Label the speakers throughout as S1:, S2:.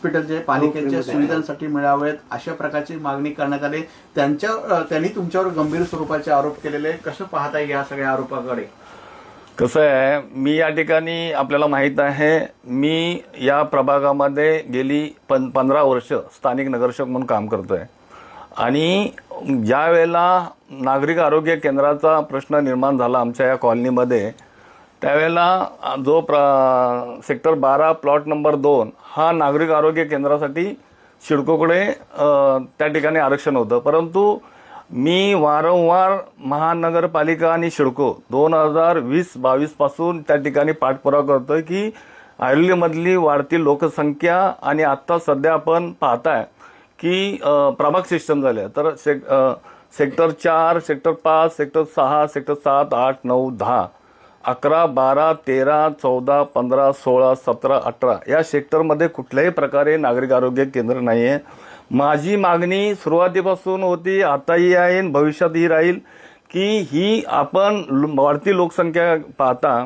S1: हॉस्पिटलचे पालिकेच्या सुविधांसाठी मिळावेत अशा प्रकारची मागणी करण्यात आली. त्यांनी तुमच्यावर गंभीर स्वरूपाचे आरोप केलेले. कसं पाहता या सगळ्या आरोपाकडे?
S2: कसं आहे, मी या ठिकाणी आपल्याला माहीत आहे, मी या प्रभागामध्ये गेली 15 वर्ष स्थानिक नगरसेवक म्हणून काम करतोय. आणि ज्या वेळेला नागरिक आरोग्य केंद्राचा प्रश्न निर्माण झाला आमच्या या कॉलनीमध्ये, त्यावेळेला जो सेक्टर 12 प्लॉट नंबर 2 हा नागरिक आरोग्य केंद्रासाठी सिडकोकडे त्या ठिकाणी आरक्षण होतं. परंतु मी वारंवार महानगरपालिका आणि सिडको 2020-22 पासून त्या ठिकाणी पाठपुरावा करतोय की ऐरोलीमधली वाढती लोकसंख्या आणि आता सध्या आपण पाहताय की प्रभाग सिस्टम झाले, तर सेक्टर 4, सेक्टर 5, सेक्टर 6, सेक्टर 7, 8, 9, 10, 11, 12, 13, 14, 15, 16, 17, 18 या सेक्टरमध्ये कुठल्याही प्रकारे नागरिक आरोग्य केंद्र नाही आहे. माझी मागणी सुरुवातीपासून होती, आताही आहे, भविष्यातही राहील की ही आपण वाढती लोकसंख्या पाहता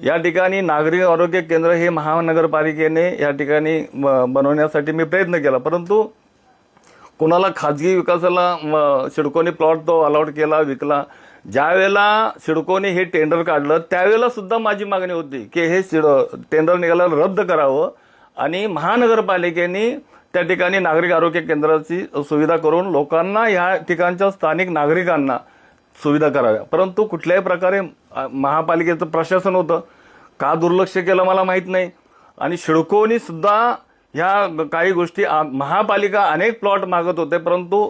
S2: या ठिकाणी नागरिक आरोग्य केंद्र हे महानगरपालिकेने या ठिकाणी बनवण्यासाठी मी प्रयत्न केला. परंतु कोणाला खाजगी विकासाला सिडकोने प्लॉट तो अलॉट केला, विकला. ज्या वेळेला सिडकोने हे टेंडर काढलं त्यावेळेला सुद्धा माझी मागणी होती की हे टेंडर निघाल्यावर रद्द करावं आणि महानगरपालिकेने त्या ठिकाणी नागरिक आरोग्य केंद्राची सुविधा करून लोकांना या ठिकाणच्या स्थानिक नागरिकांना सुविधा कराव्या. परंतु कुठल्याही प्रकारे महापालिकेचं प्रशासन होतं, का दुर्लक्ष केलं मला माहीत नाही. आणि सिडकोने सुद्धा ह्या काही गोष्टी, महापालिका अनेक प्लॉट मागत होते परंतु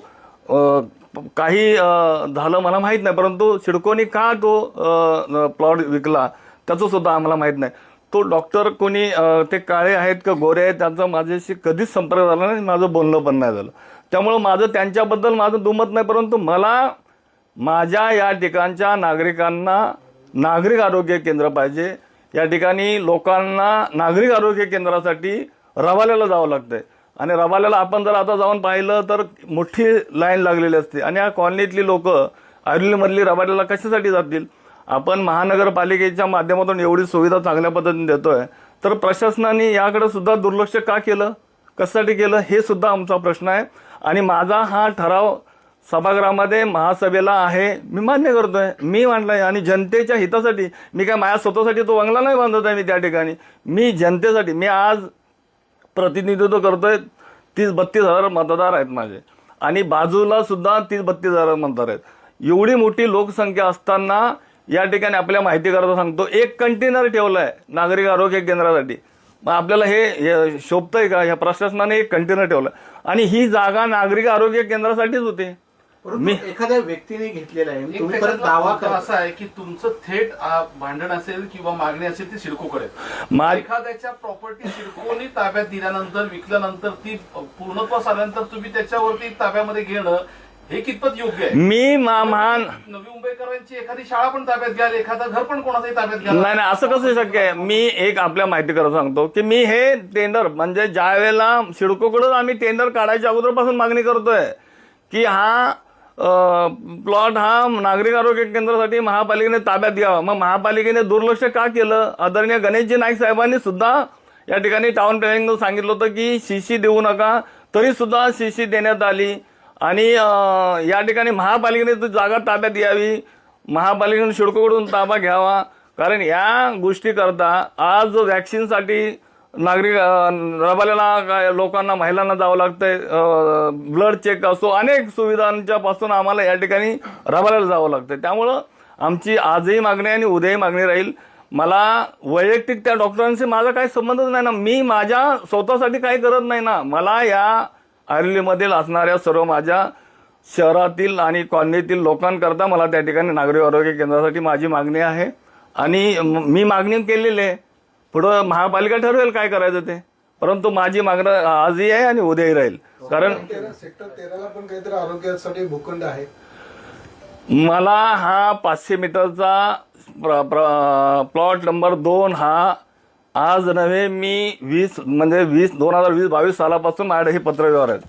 S2: काही झालं मला माहीत नाही. परंतु सिडकोने का तो प्लॉट विकला त्याचं सुद्धा आम्हाला माहीत नाही. तो डॉक्टर कोणी ते काळे आहेत का गोरे आहेत त्यांचा माझ्याशी कधीच संपर्क झाला नाही, माझं बोलणं पण नाही झालं. त्यामुळं माझं त्यांच्याबद्दल माझं दुमत नाही. परंतु मला माझ्या या ठिकाणच्या नागरिकांना नागरिक आरोग्य केंद्र पाहिजे. या ठिकाणी लोकांना नागरिक आरोग्य केंद्रासाठी रवाल्याला जावं लागतंय आणि रवाल्याला आपण जर आता जाऊन पाहिलं तर मोठी लाईन लागलेली असते. आणि या कॉलनीतली लोक ऐरोलीमधली रवाल्याला कशासाठी जातील? आपण महानगरपालिकेच्या माध्यमातून एवढी सुविधा चांगल्या पद्धतीने देतोय, तर प्रशासनाने याकडे सुद्धा दुर्लक्ष का केलं, कशासाठी केलं हे सुद्धा आमचा प्रश्न आहे. आणि माझा हा ठराव सभागृहामध्ये महासभेला आहे, मी मान्य करतोय, मी मांडलाय. आणि जनतेच्या हितासाठी मी काय माझ्या स्वतःसाठी तो बंगला नाही बांधत आहे. मी त्या ठिकाणी मी जनतेसाठी, मी आज प्रतिनिधित्व करतोय. 30-32 हजार मतदार आहेत माझे आणि बाजूला सुद्धा 30-32 हजार मतदार आहेत. एवढी मोठी लोकसंख्या असताना या ठिकाणी आपल्या माहिती करता सांगतो, एक कंटेनर ठेवलाय नागरिक आरोग्य केंद्रासाठी. मग आपल्याला हे शोभतंय का? ह्या प्रशासनाने एक कंटेनर ठेवलाय आणि ही जागा नागरिक आरोग्य केंद्रासाठीच होती.
S1: मी एखाद्या व्यक्तीने घेतलेला आहे, तुम्ही परत दावा
S3: असा आहे की तुमचं थेट भांडण असेल किंवा मागणी असेल ती सिडकोकडे. एखाद्याच्या प्रॉपर्टी सिडकोने ताब्यात दिल्यानंतर, विकल्यानंतर, ती पूर्णत्वास आल्यानंतर तुम्ही त्याच्यावरती ताब्यामध्ये घेणं हे कितपत योग्य आहे?
S2: मी महान
S3: नवी मुंबईकरांची एखादी शाळा पण ताब्यात घ्याल, एखादं घर पण कोणाचंही ताब्यात घ्याल?
S2: नाही, असं कसं शक्य आहे? मी एक आपल्या माहिती करत सांगतो की मी हे टेंडर म्हणजे ज्या वेळेला सिडकोकडून आम्ही टेंडर काढायच्या अगोदरपासून मागणी करतोय की हा प्लॉट हा नागरिक आरोग्य केंद्रासाठी महापालिकेने ताब्यात घ्यावा. मग महापालिकेने दुर्लक्ष का केलं? आदरणीय गणेशजी नाईक साहेबांनी सुद्धा या ठिकाणी टाउन प्लॅनिंग सांगितलं होतं की सीसी देऊ नका, तरी सुद्धा सीसी देण्यात आली. आणि या ठिकाणी महापालिकेने ती जागा ताब्यात घ्यावी, महापालिकेने सिडकोकडून ताबा घ्यावा. कारण या गोष्टी करता आज वॅक्सिनसाठी नागरिक रबाल्याला लोकांना, महिलांना जावं लागतंय, ब्लड चेक असो, अनेक सुविधांच्या पासून आम्हाला या ठिकाणी रबाल्याला जावं लागतंय. त्यामुळं आमची आजही मागणी आणि उद्याही मागणी राहील. मला वैयक्तिक त्या डॉक्टरांशी माझा काही संबंधच नाही ना, मी माझ्या स्वतःसाठी काही करत नाही ना. मला या ऐरोलीमधील असणाऱ्या सर्व माझ्या शहरातील आणि कॉलनीतील लोकांकरता मला त्या ठिकाणी नागरिक आरोग्य केंद्रासाठी माझी मागणी आहे आणि मी मागणी केलेली आहे. पुढं महापालिका ठरवेल काय करायचं ते, परंतु माझी मागणी आजही आहे आणि उद्याही राहील. कारण
S4: सेक्टर 13ला पण काहीतरी आरोग्यासाठी भूखंड आहे.
S2: मला हा 500 मीटरचा प्लॉट नंबर 2 हा आज नव्हे, मी 2020-22 सालापासून माझ्याकडे हे पत्रव्यवहार आहेत.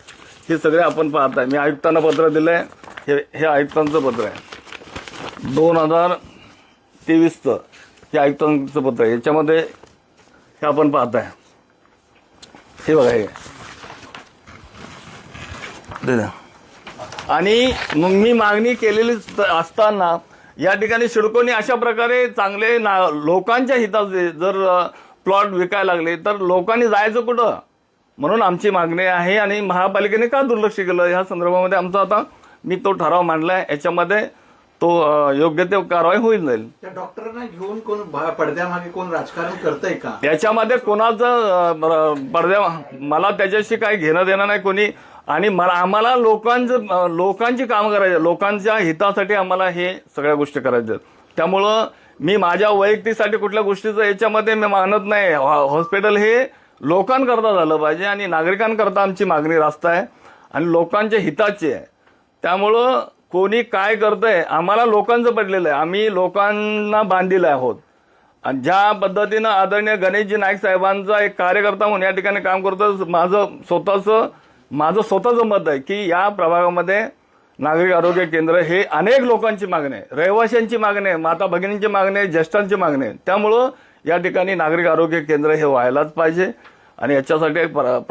S2: हे सगळे आपण पाहताय. मी आयुक्तांना पत्र दिलंय, हे आयुक्तांचं पत्र आहे 2023चं. हे आयुक्तांचं पत्र आहे. याच्यामध्ये हे आपण पाहताय हे बघा हे दे द्या. आणि मग मी मागणी केलेली असताना या ठिकाणी सिडकोने अशा प्रकारे चांगले लोकांच्या हिताचे जर प्लॉट विकायला लागले तर लोकांनी जायचं कुठं, म्हणून आमची मागणी आहे. आणि महापालिकेने का दुर्लक्ष केलं ह्या संदर्भामध्ये आमचा आता मी तो ठराव मांडलाय, याच्यामध्ये तो योग्य ते कारवाई होईल जाईल.
S1: त्या डॉक्टरांना घेऊन कोण पडद्यामागे कोण राजकारण करतंय का?
S2: याच्यामध्ये कोणाचं पडद्या मला त्याच्याशी काही घेणं देणं नाही कोणी. आणि आम्हाला लोकांची कामं करायची, लोकांच्या हितासाठी आम्हाला हे सगळ्या गोष्टी करायच्या. त्यामुळं मी माझ्या वैयक्तिकसाठी कुठल्या गोष्टीचं याच्यामध्ये मी मानत नाही. हॉस्पिटल हे लोकांकरता झालं पाहिजे आणि नागरिकांकरता आमची मागणी रास्त आहे आणि लोकांच्या हिताची आहे. त्यामुळं कोणी काय करतंय आम्हाला लोकांचं पडलेलं आहे, आम्ही लोकांना बांधलेलं आहोत. आणि ज्या पद्धतीनं आदरणीय गणेशजी नाईक साहेबांचा एक कार्यकर्ता म्हणून या ठिकाणी काम करतो, माझं स्वतःचं मत आहे की या प्रभागामध्ये नागरिक आरोग्य केंद्र हे अनेक लोकांची मागणी आहे, रहिवाशांची मागणी आहे, माता भगिनींची मागणी आहे, ज्येष्ठांची मागणी आहे. त्यामुळं या ठिकाणी नागरिक आरोग्य केंद्र हे व्हायलाच पाहिजे आणि याच्यासाठी प्रशासन